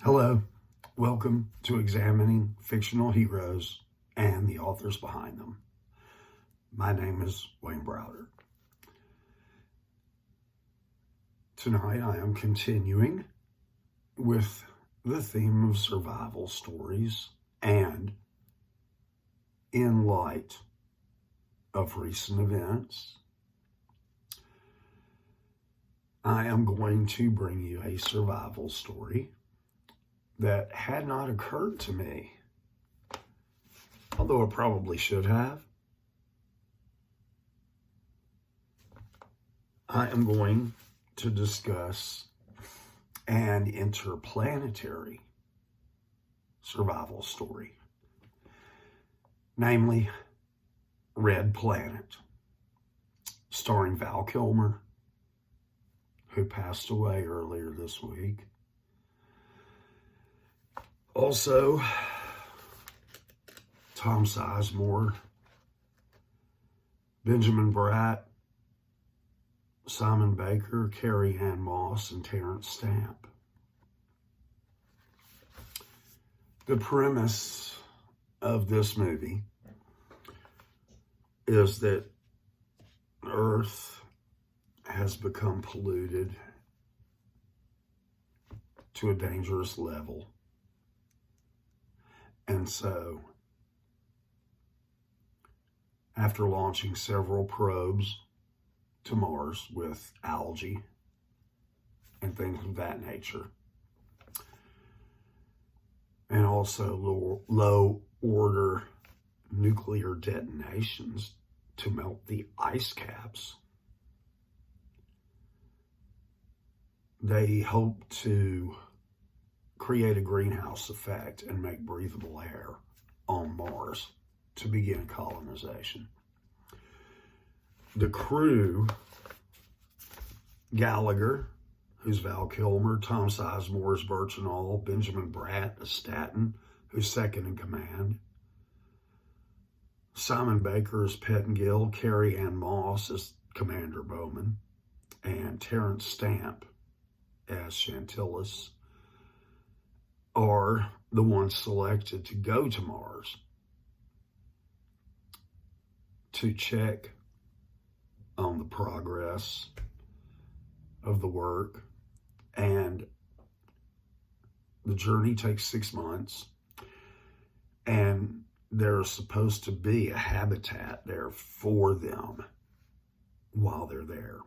Hello, welcome to Examining Fictional Heroes and the Authors Behind Them. My name is Wayne Browder. Tonight I am continuing with the theme of survival stories, and in light of recent events, I am going to bring you a survival story that had not occurred to me, although it probably should have. I am going to discuss an interplanetary survival story, namely Red Planet, starring Val Kilmer, who passed away earlier this week. Also, Tom Sizemore, Benjamin Bratt, Simon Baker, Carrie and Terrance Stamp. The premise of this movie is that Earth has become polluted to a dangerous level. And so, after launching several probes to Mars with algae and things of that nature, and also low-order nuclear detonations to melt the ice caps, they hope to create a greenhouse effect and make breathable air on Mars to begin colonization. The crew, Gallagher, who's Val Kilmer, Tom Sizemore is Birchinall, Benjamin Bratt is Staten, who's second in command, Simon Baker is Pettingill, Carrie Ann Moss is Commander Bowman, and Terrance Stamp as Chantillis are the ones selected to go to Mars to check on the progress of the work. And the journey takes 6 months, and there's supposed to be a habitat there for them while they're there.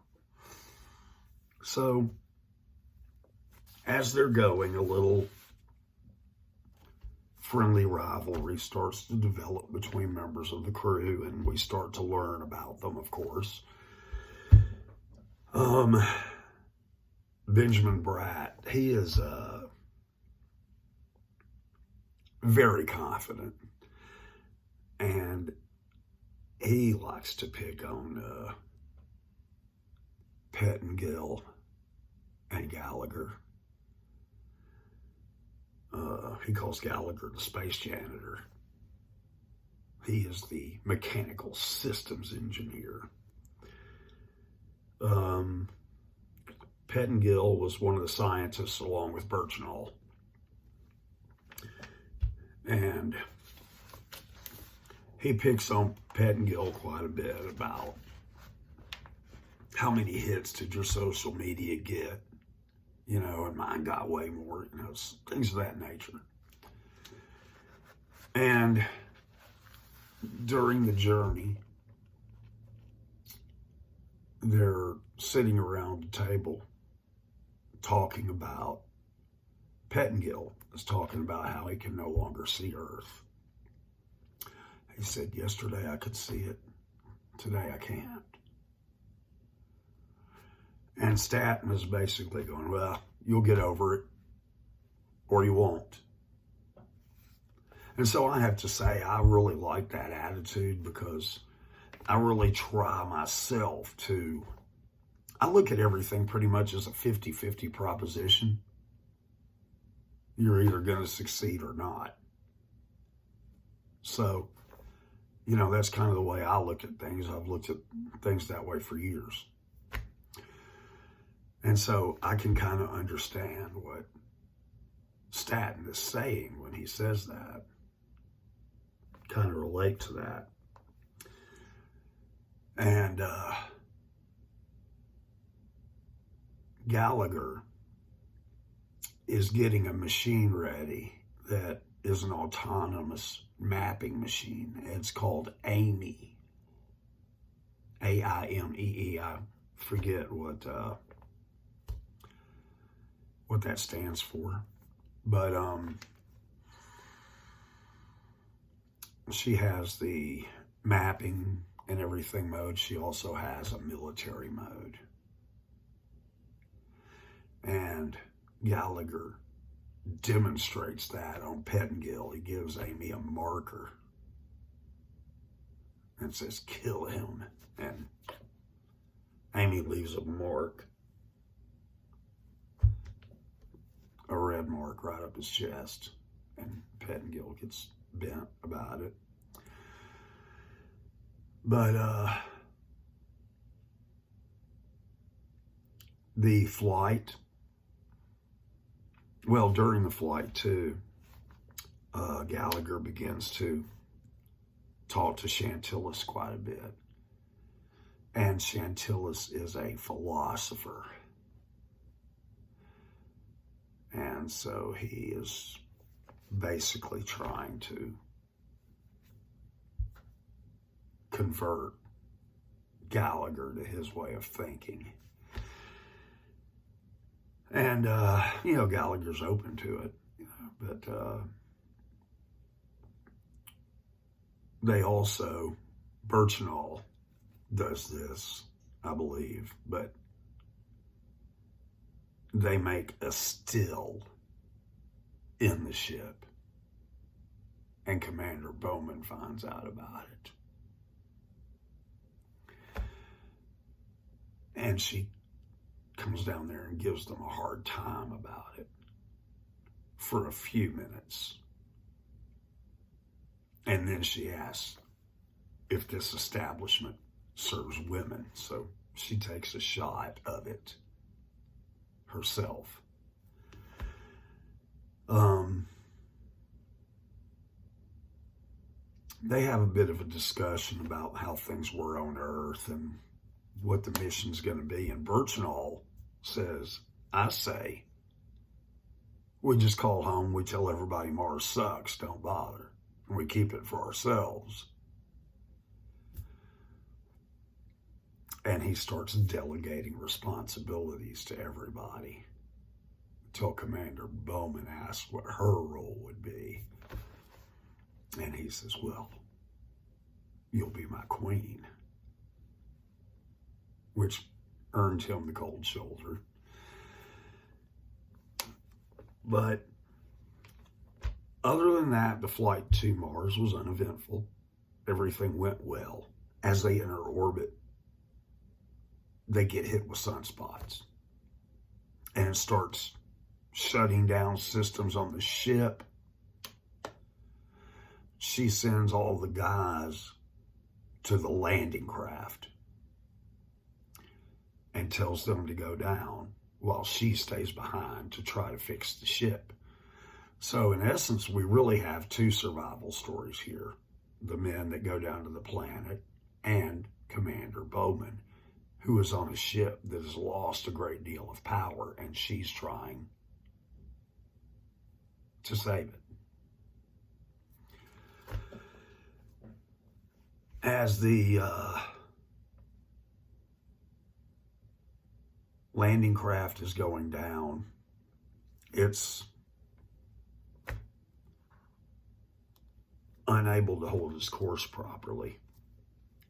So as they're going, a little friendly rivalry starts to develop between members of the crew, and we start to learn about them, of course. Benjamin Bratt, he is very confident, and he likes to pick on Pettingill and Gallagher. He calls Gallagher the space janitor. He is the mechanical systems engineer. Pettingill was one of the scientists along with Birchinall. And he picks on Pettingill quite a bit about how many hits did your social media get? You know, and mine got way more, you know, things of that nature. And during the journey, they're sitting around the table talking about, Pettingill is talking about how he can no longer see Earth. He said, yesterday I could see it, today I can't. And Staten is basically going, well, you'll get over it, or you won't. And so I have to say, I really like that attitude, because I really try myself to, I look at everything pretty much as a 50-50 proposition. You're either going to succeed or not. So, you know, that's kind of the way I look at things. I've looked at things that way for years. And so I can kind of understand what Stanton is saying when he says that. Kind of relate to that. And Gallagher is getting a machine ready that is an autonomous mapping machine. It's called Amy. AIMEE. I forget what that stands for. But she has the mapping and everything mode. She also has a military mode. And Gallagher demonstrates that on Pettingill. He gives Amy a marker and says, kill him. And Amy leaves a mark, a red mark right up his chest. And Pettingill gets bent about it. But the flight, well, during the flight too, Gallagher begins to talk to Chantillis quite a bit. And Chantillis is a philosopher. And so he is basically trying to convert Gallagher to his way of thinking. And, Gallagher's open to it, but they also, Birchnall does this, I believe, but they make a still in the ship, and Commander Bowman finds out about it. And she comes down there and gives them a hard time about it for a few minutes. And then she asks if this establishment serves women. So she takes a shot of it herself. They have a bit of a discussion about how things were on Earth and what the mission's going to be. And Birchnall says, I say, we just call home, we tell everybody Mars sucks, don't bother. And we keep it for ourselves. And he starts delegating responsibilities to everybody until Commander Bowman asks what her role would be. And he says, well, you'll be my queen. Which earned him the cold shoulder. But other than that, the flight to Mars was uneventful. Everything went well. As they enter orbit, they get hit with sunspots. And it starts shutting down systems on the ship. She sends all the guys to the landing craft and tells them to go down while she stays behind to try to fix the ship. So in essence, we really have two survival stories here. The men that go down to the planet and Commander Bowman, who is on a ship that has lost a great deal of power, and she's trying to save it. As the landing craft is going down, it's unable to hold its course properly.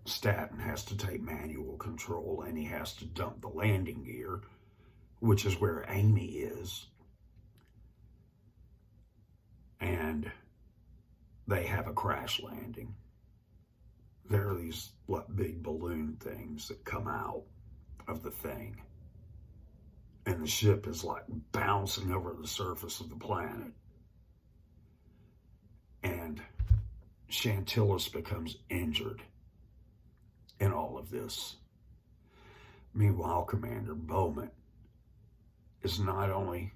Stanton has to take manual control, and he has to dump the landing gear, which is where Amy is. And they have a crash landing. There are these big balloon things that come out of the thing. And the ship is like bouncing over the surface of the planet. And Chantillis becomes injured in all of this. Meanwhile, Commander Bowman is not only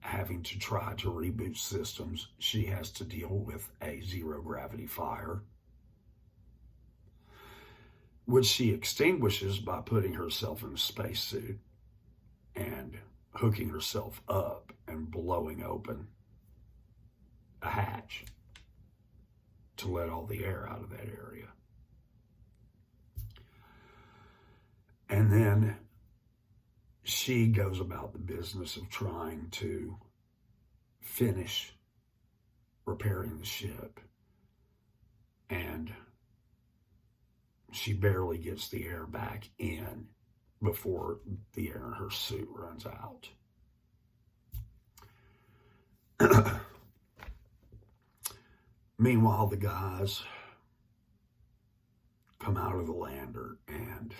having to try to reboot systems, she has to deal with a zero-gravity fire, which she extinguishes by putting herself in a spacesuit and hooking herself up and blowing open a hatch to let all the air out of that area. And then she goes about the business of trying to finish repairing the ship, and she barely gets the air back in before the air in her suit runs out. Meanwhile, the guys come out of the lander, and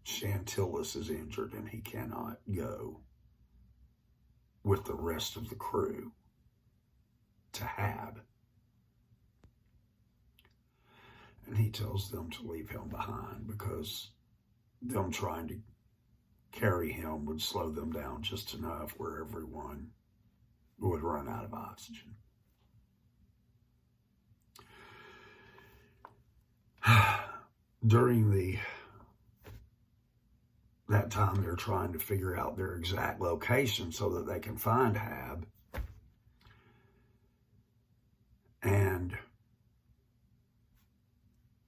Chantillis is injured and he cannot go with the rest of the crew to Hab. And he tells them to leave him behind because them trying to carry him would slow them down just enough where everyone would run out of oxygen. During that time, they're trying to figure out their exact location so that they can find Hab. And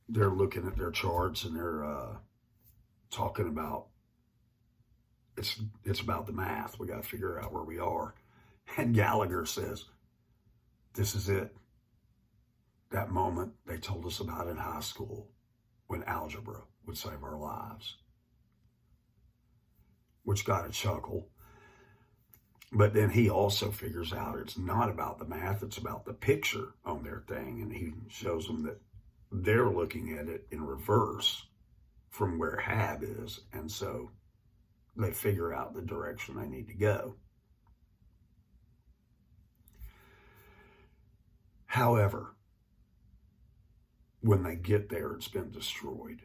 they're looking at their charts and they're talking about, it's about the math. We got to figure out where we are. And Gallagher says, this is it. That moment they told us about in high school when algebra would save our lives. Which got a chuckle. But then he also figures out it's not about the math, it's about the picture on their thing. And he shows them that they're looking at it in reverse from where Hab is. And so they figure out the direction they need to go. However, when they get there, it's been destroyed.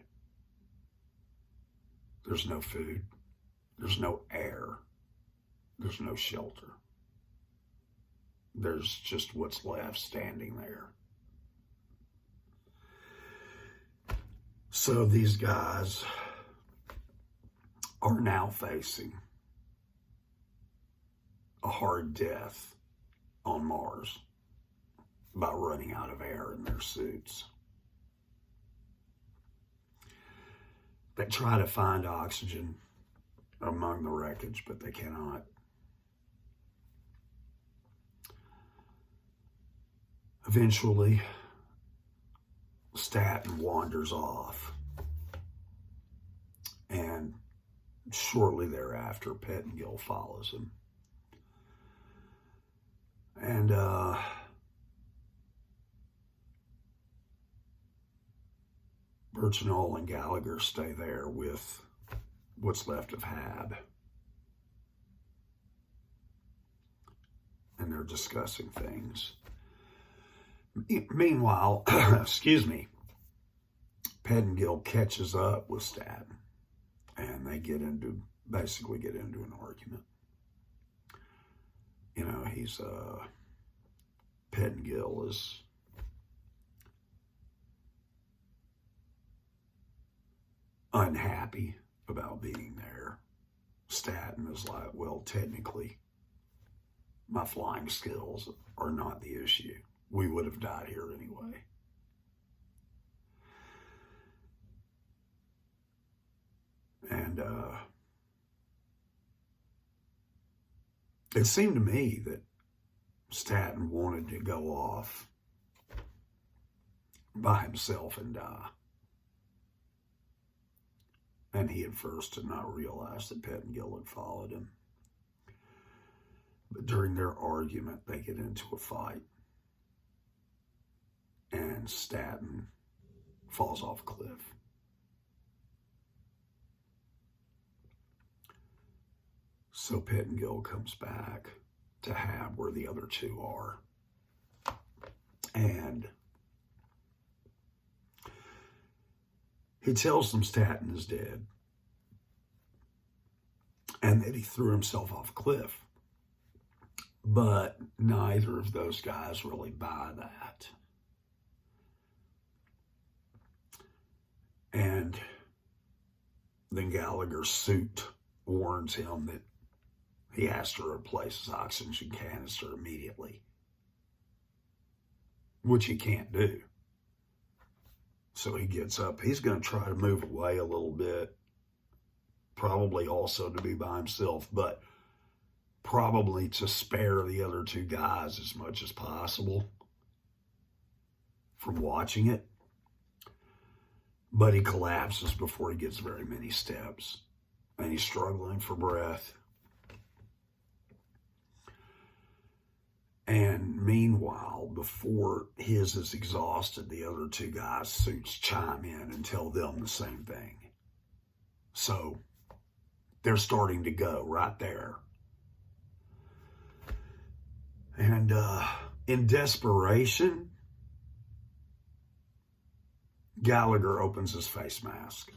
There's no food. There's no air. There's no shelter. There's just what's left standing there. So these guys are now facing a hard death on Mars by running out of air in their suits. They try to find oxygen among the wreckage, but they cannot. Eventually, Stanton wanders off, and shortly thereafter, Pettengill follows him. And Birchinall and Gallagher stay there with what's left of Hab. And they're discussing things. Meanwhile, Pettengill catches up with Stanton, and they basically get into an argument. You know, Pettengill is unhappy about being there. Stanton is like, well, technically, my flying skills are not the issue. We would have died here anyway. And it seemed to me that Stanton wanted to go off by himself and die. And he at first did not realize that Pettengill had followed him. But during their argument, they get into a fight. And Stanton falls off a cliff. So Pettengill comes back to Hab where the other two are. And he tells them Stanton is dead and that he threw himself off a cliff. But neither of those guys really buy that. And then Gallagher's suit warns him that he has to replace his oxygen canister immediately, which he can't do. So he gets up. He's going to try to move away a little bit, probably also to be by himself, but probably to spare the other two guys as much as possible from watching it. But he collapses before he gets very many steps, and he's struggling for breath. And meanwhile, before his is exhausted, the other two guys' suits chime in and tell them the same thing. So they're starting to go right there. And in desperation, Gallagher opens his face mask.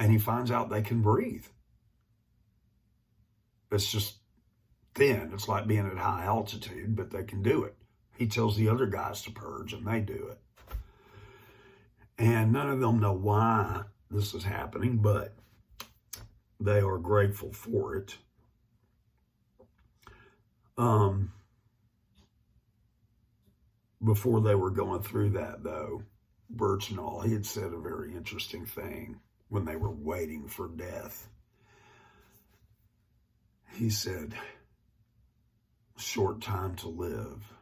And he finds out they can breathe. It's just thin. It's like being at high altitude, but they can do it. He tells the other guys to purge, and they do it. And none of them know why this is happening, but they are grateful for it. Before they were going through that, though, Birchnall, he had said a very interesting thing when they were waiting for death. He said, "Short time to live,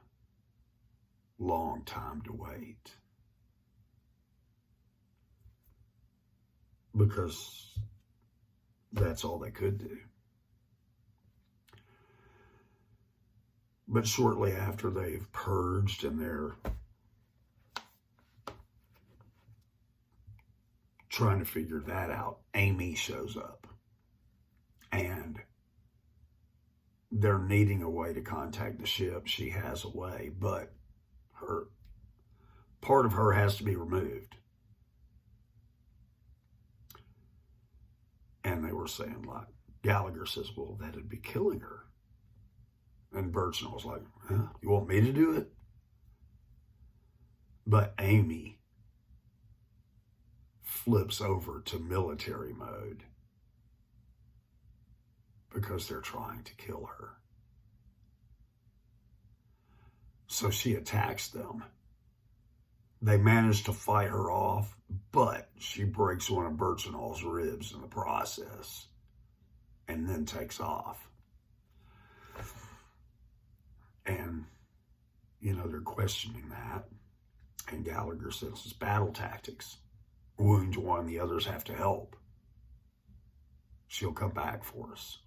long time to wait." Because that's all they could do. But shortly after they've purged and they're trying to figure that out, Amy shows up. And they're needing a way to contact the ship. She has a way, but part of her has to be removed. And they were saying, like, Gallagher says, well, that'd be killing her. And Birchnall was like, huh, you want me to do it? But Amy flips over to military mode because they're trying to kill her. So she attacks them. They manage to fight her off, but she breaks one of Birchnall's ribs in the process and then takes off. And, they're questioning that. And Gallagher says it's battle tactics. Wounds one, the others have to help. She'll come back for us.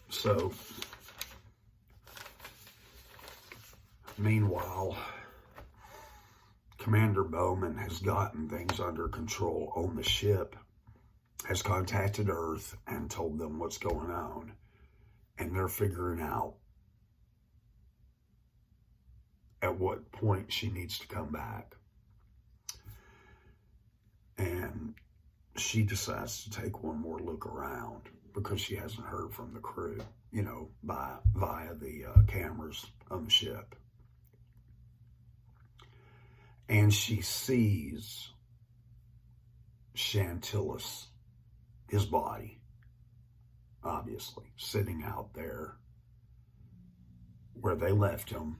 So, meanwhile, Commander Bowman has gotten things under control on the ship, has contacted Earth and told them what's going on. And they're figuring out at what point she needs to come back. And she decides to take one more look around because she hasn't heard from the crew, via the cameras on the ship. And she sees Chantillis, his body, obviously, sitting out there where they left him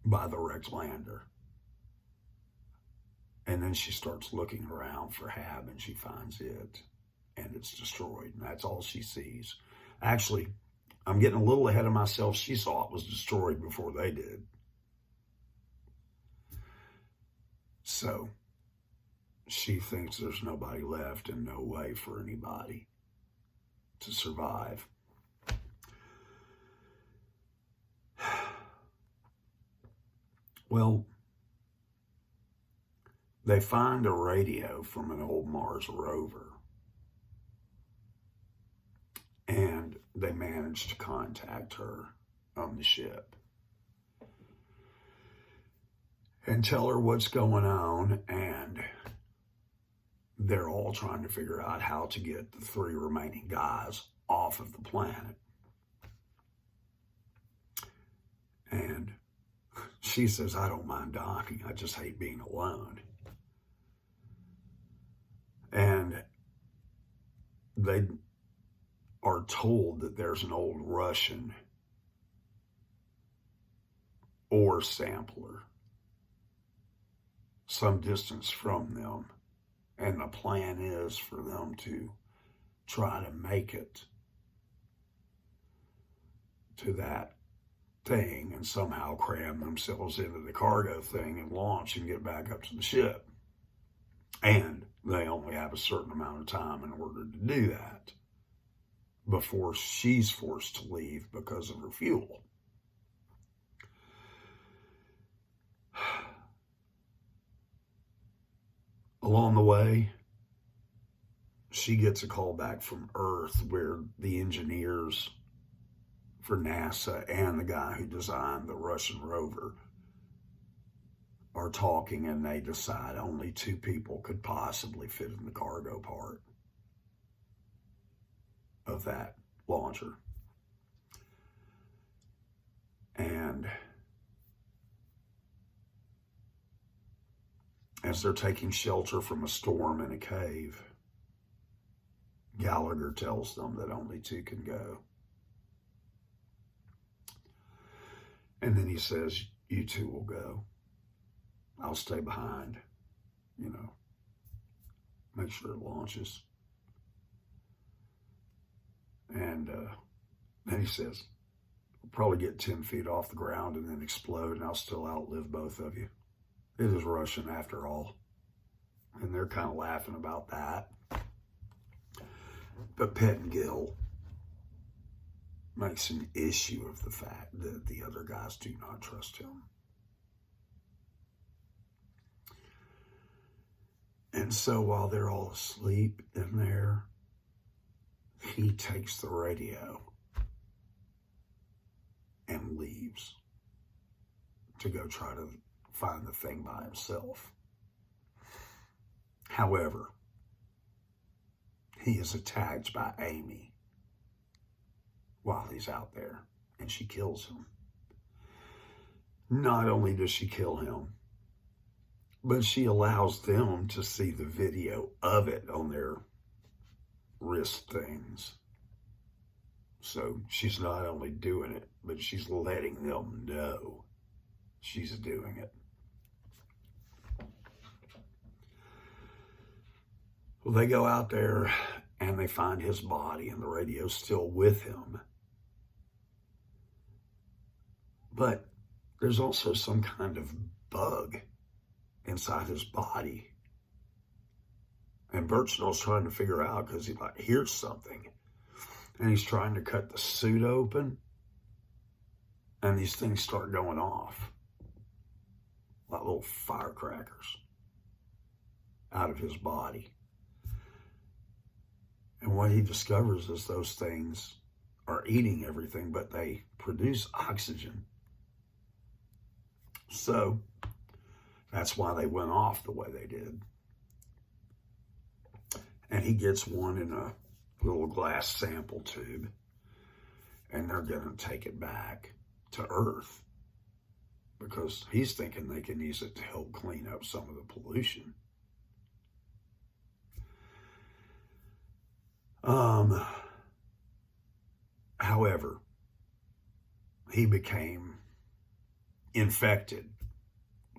by the wrecked lander. And then she starts looking around for Hab, and she finds it, and it's destroyed, and that's all she sees. Actually, I'm getting a little ahead of myself. She saw it was destroyed before they did. So she thinks there's nobody left and no way for anybody to survive. Well, they find a radio from an old Mars rover, and they manage to contact her on the ship and tell her what's going on, and they're all trying to figure out how to get the 3 remaining guys off of the planet. And she says, I don't mind dying. I just hate being alone. And they are told that there's an old Russian ore sampler some distance from them. And the plan is for them to try to make it to that thing and somehow cram themselves into the cargo thing and launch and get back up to the ship. And they only have a certain amount of time in order to do that before she's forced to leave because of her fuel. Along the way, she gets a call back from Earth where the engineers for NASA and the guy who designed the Russian rover are talking, and they decide only 2 people could possibly fit in the cargo part of that launcher. And as they're taking shelter from a storm in a cave, Gallagher tells them that only 2 can go. And then he says, you 2 will go. I'll stay behind, make sure it launches. And then he says, we'll probably get 10 feet off the ground and then explode, and I'll still outlive both of you. It is Russian after all. And they're kind of laughing about that. But Pettengill makes an issue of the fact that the other guys do not trust him. And so while they're all asleep in there, he takes the radio and leaves to go try to find the thing by himself. However, he is attacked by Amy while he's out there, and she kills him. Not only does she kill him, but she allows them to see the video of it on their wrist things. So she's not only doing it, but she's letting them know she's doing it. Well, they go out there and they find his body, and the radio's still with him. But there's also some kind of bug inside his body. And Birchnell's trying to figure out, because he hears something. And he's trying to cut the suit open. And these things start going off like little firecrackers out of his body. And what he discovers is those things are eating everything, but they produce oxygen. So that's why they went off the way they did. And he gets one in a little glass sample tube, and they're going to take it back to Earth because he's thinking they can use it to help clean up some of the pollution. However, he became infected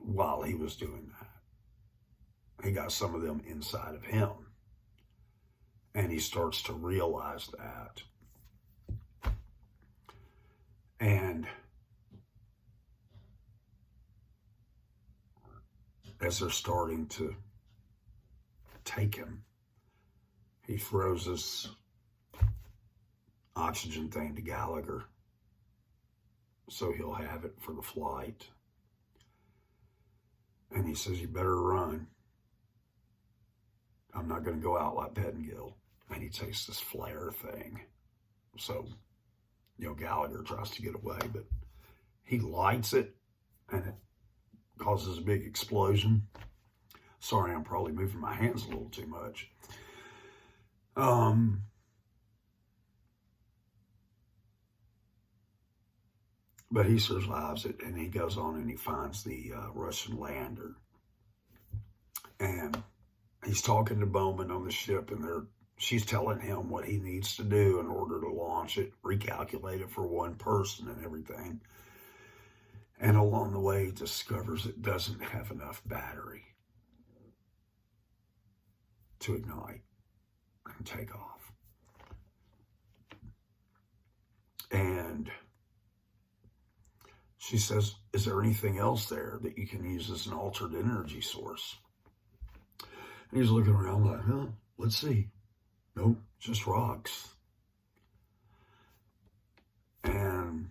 while he was doing that. He got some of them inside of him. And he starts to realize that. And as they're starting to take him, he throws this oxygen thing to Gallagher so he'll have it for the flight. And he says, you better run. I'm not going to go out like Pettengill. And he takes this flare thing. So, Gallagher tries to get away, but he lights it and it causes a big explosion. Sorry, I'm probably moving my hands a little too much. But he survives it, and he goes on and he finds the Russian lander. And he's talking to Bowman on the ship, and she's telling him what he needs to do in order to launch it, recalculate it for one person and everything. And along the way, he discovers it doesn't have enough battery to ignite and take off. And she says, is there anything else there that you can use as an altered energy source? And he's looking around like, let's see. Nope, just rocks. And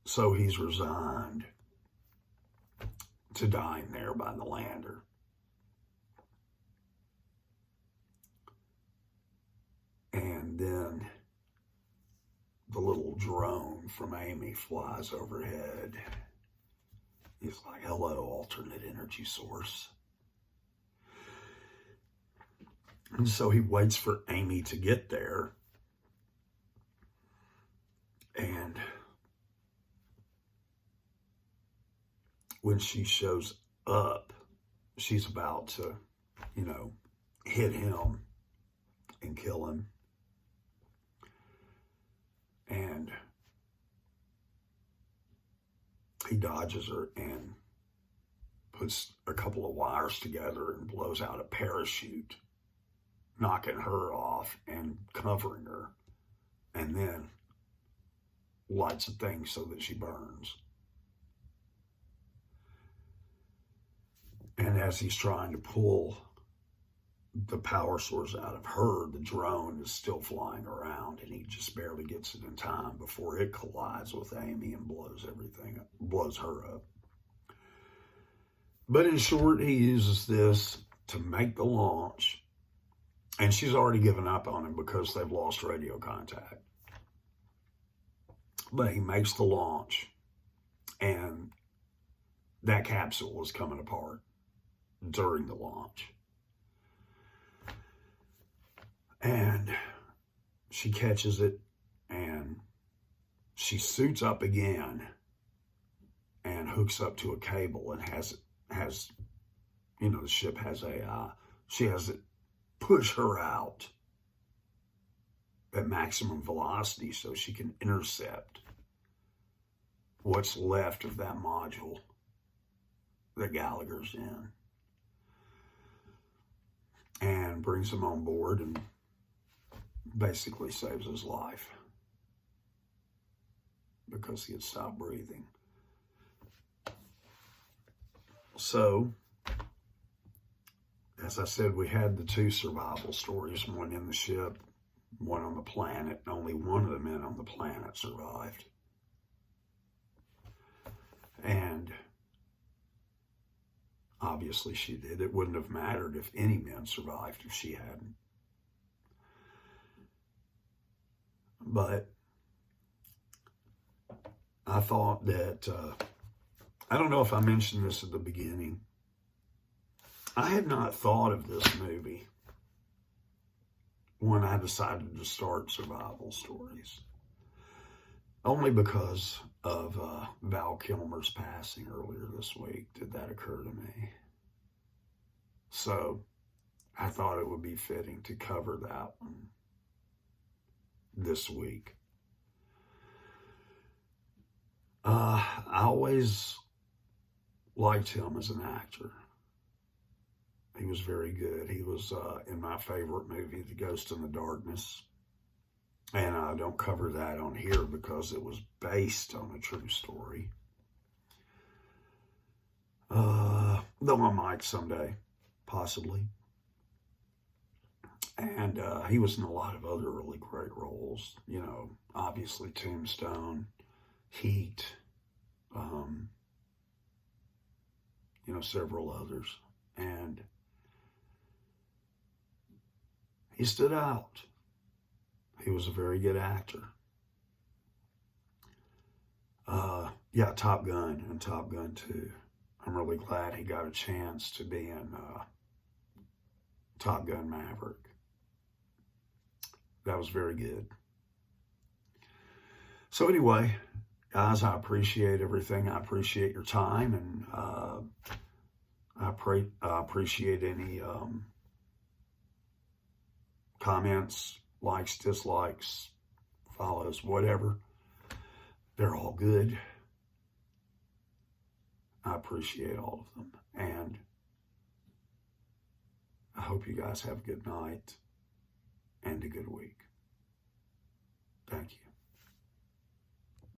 so he's resigned to dying there by the lander. And then the little drone from Amy flies overhead. He's like, hello, alternate energy source. And so he waits for Amy to get there. And when she shows up, she's about to, hit him and kill him. And he dodges her and puts a couple of wires together and blows out a parachute, knocking her off and covering her, and then lights a thing so that she burns. And as he's trying to pull the power source out of her, the drone is still flying around, and he just barely gets it in time before it collides with Amy and blows her up. But in short, he uses this to make the launch, and she's already given up on him because they've lost radio contact. But he makes the launch, and that capsule is coming apart during the launch. And she catches it, and she suits up again and hooks up to a cable and has the ship has AI. She has it push her out at maximum velocity so she can intercept what's left of that module that Gallagher's in, and brings him on board and basically saves his life because he had stopped breathing. So, as I said, we had the two survival stories, one in the ship, one on the planet, and only one of the men on the planet survived. And obviously she did. It wouldn't have mattered if any men survived if she hadn't. But I thought that, I don't know if I mentioned this at the beginning. I had not thought of this movie when I decided to start survival stories. Only because of Val Kilmer's passing earlier this week did that occur to me. So I thought it would be fitting to cover that one this week. I always liked him as an actor. He was very good. He was in my favorite movie, The Ghost in the Darkness. And I don't cover that on here because it was based on a true story. Though I might someday, possibly. And he was in a lot of other really great roles. Obviously Tombstone, Heat, several others. And he stood out. He was a very good actor. Top Gun and Top Gun 2. I'm really glad he got a chance to be in Top Gun Maverick. That was very good. So anyway, guys, I appreciate everything. I appreciate your time, and I appreciate any comments, likes, dislikes, follows, whatever. They're all good. I appreciate all of them. And I hope you guys have a good night and a good week. Thank you.